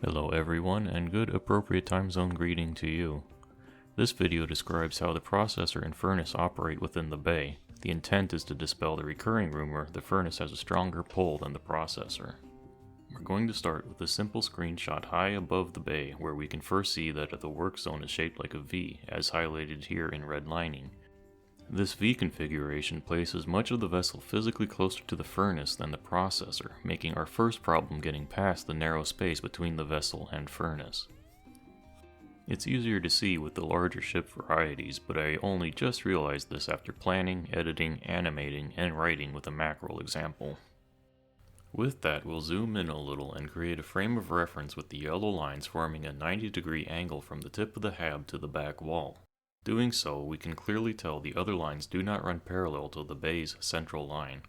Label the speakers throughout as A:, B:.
A: Hello everyone, and good appropriate time zone greeting to you. This video describes how the processor and furnace operate within the bay. The intent is to dispel the recurring rumor the furnace has a stronger pull than the processor. We're going to start with a simple screenshot high above the bay where we can first see that the work zone is shaped like a V, as highlighted here in red lining. This V configuration places much of the vessel physically closer to the furnace than the processor, making our first problem getting past the narrow space between the vessel and furnace. It's easier to see with the larger ship varieties, but I only just realized this after planning, editing, animating, and writing with a macro example. With that, we'll zoom in a little and create a frame of reference with the yellow lines forming a 90-degree angle from the tip of the hab to the back wall. Doing so, we can clearly tell the other lines do not run parallel to the bay's central line.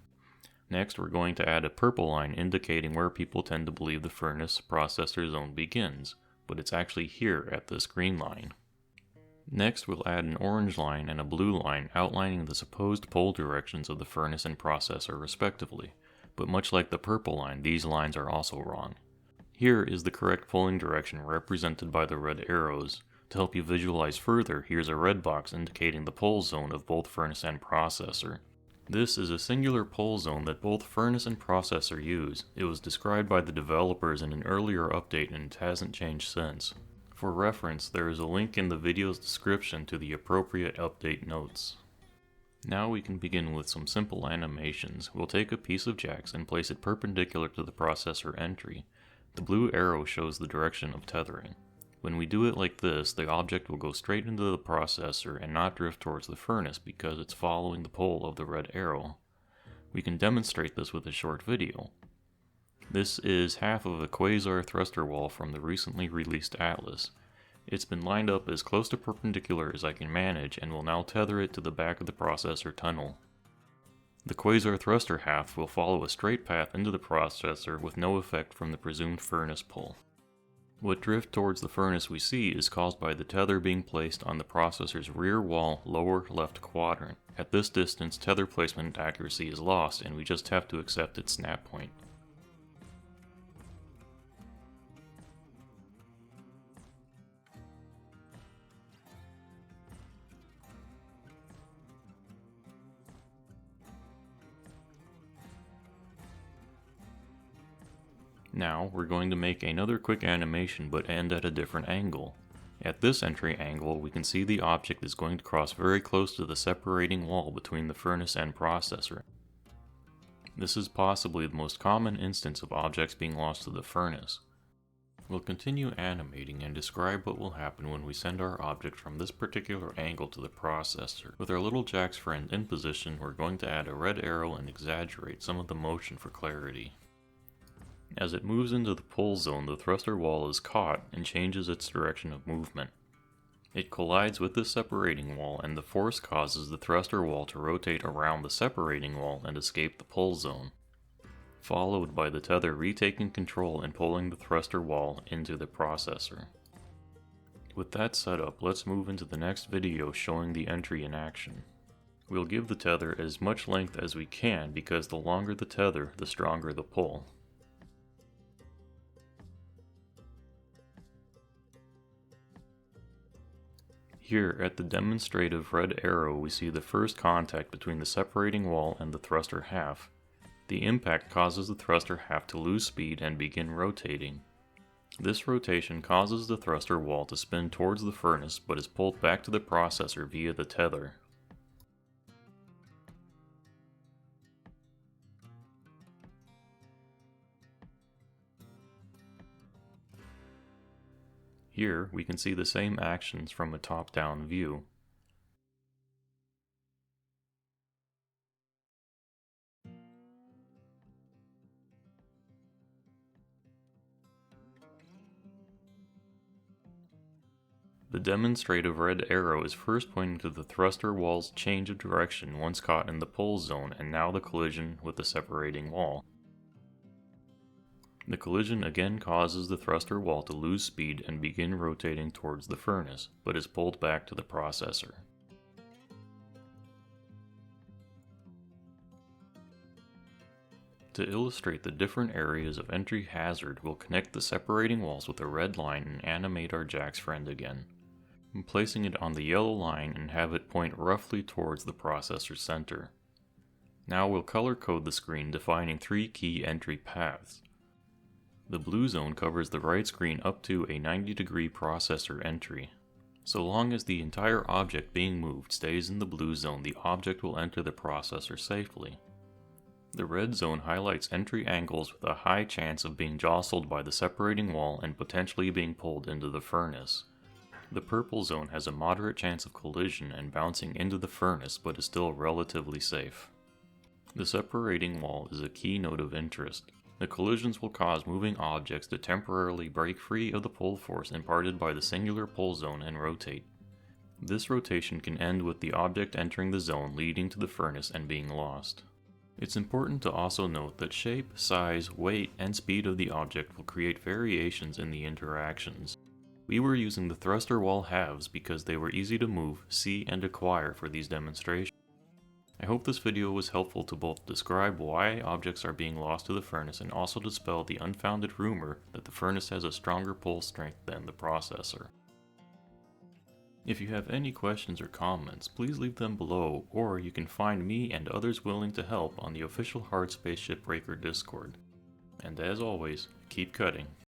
A: Next, we're going to add a purple line indicating where people tend to believe the furnace processor zone begins, but it's actually here at this green line. Next, we'll add an orange line and a blue line outlining the supposed pull directions of the furnace and processor respectively, but much like the purple line, these lines are also wrong. Here is the correct pulling direction represented by the red arrows. To help you visualize further, here's a red box indicating the pull zone of both furnace and processor. This is a singular pull zone that both furnace and processor use. It was described by the developers in an earlier update and it hasn't changed since. For reference, there is a link in the video's description to the appropriate update notes. Now we can begin with some simple animations. We'll take a piece of jacks and place it perpendicular to the processor entry. The blue arrow shows the direction of tethering. When we do it like this, the object will go straight into the processor and not drift towards the furnace because it's following the pull of the red arrow. We can demonstrate this with a short video. This is half of a quasar thruster wall from the recently released Atlas. It's been lined up as close to perpendicular as I can manage and will now tether it to the back of the processor tunnel. The quasar thruster half will follow a straight path into the processor with no effect from the presumed furnace pull. What drift towards the furnace we see is caused by the tether being placed on the processor's rear wall lower left quadrant. At this distance, tether placement accuracy is lost and we just have to accept its snap point. Now, we're going to make another quick animation but end at a different angle. At this entry angle, we can see the object is going to cross very close to the separating wall between the furnace and processor. This is possibly the most common instance of objects being lost to the furnace. We'll continue animating and describe what will happen when we send our object from this particular angle to the processor. With our little Jack's friend in position, we're going to add a red arrow and exaggerate some of the motion for clarity. As it moves into the pull zone, the thruster wall is caught and changes its direction of movement. It collides with the separating wall and the force causes the thruster wall to rotate around the separating wall and escape the pull zone, followed by the tether retaking control and pulling the thruster wall into the processor. With that set up, let's move into the next video showing the entry in action. We'll give the tether as much length as we can because the longer the tether, the stronger the pull. Here, at the demonstrative red arrow, we see the first contact between the separating wall and the thruster half. The impact causes the thruster half to lose speed and begin rotating. This rotation causes the thruster wall to spin towards the furnace but is pulled back to the processor via the tether. Here, we can see the same actions from a top-down view. The demonstrative red arrow is first pointing to the thruster wall's change of direction once caught in the pull zone and now the collision with the separating wall. The collision again causes the thruster wall to lose speed and begin rotating towards the furnace, but is pulled back to the processor. To illustrate the different areas of entry hazard, we'll connect the separating walls with a red line and animate our Jack's friend again. I'm placing it on the yellow line and have it point roughly towards the processor center. Now we'll color code the screen, defining 3 key entry paths. The blue zone covers the right screen up to a 90-degree processor entry. So long as the entire object being moved stays in the blue zone, the object will enter the processor safely. The red zone highlights entry angles with a high chance of being jostled by the separating wall and potentially being pulled into the furnace. The purple zone has a moderate chance of collision and bouncing into the furnace, but is still relatively safe. The separating wall is a key node of interest. The collisions will cause moving objects to temporarily break free of the pull force imparted by the singular pull zone and rotate. This rotation can end with the object entering the zone leading to the furnace and being lost. It's important to also note that shape, size, weight, and speed of the object will create variations in the interactions. We were using the thruster wall halves because they were easy to move, see, and acquire for these demonstrations. I hope this video was helpful to both describe why objects are being lost to the furnace and also dispel the unfounded rumor that the furnace has a stronger pull strength than the processor. If you have any questions or comments, please leave them below, or you can find me and others willing to help on the official Hardspace Shipbreaker Discord. And as always, keep cutting.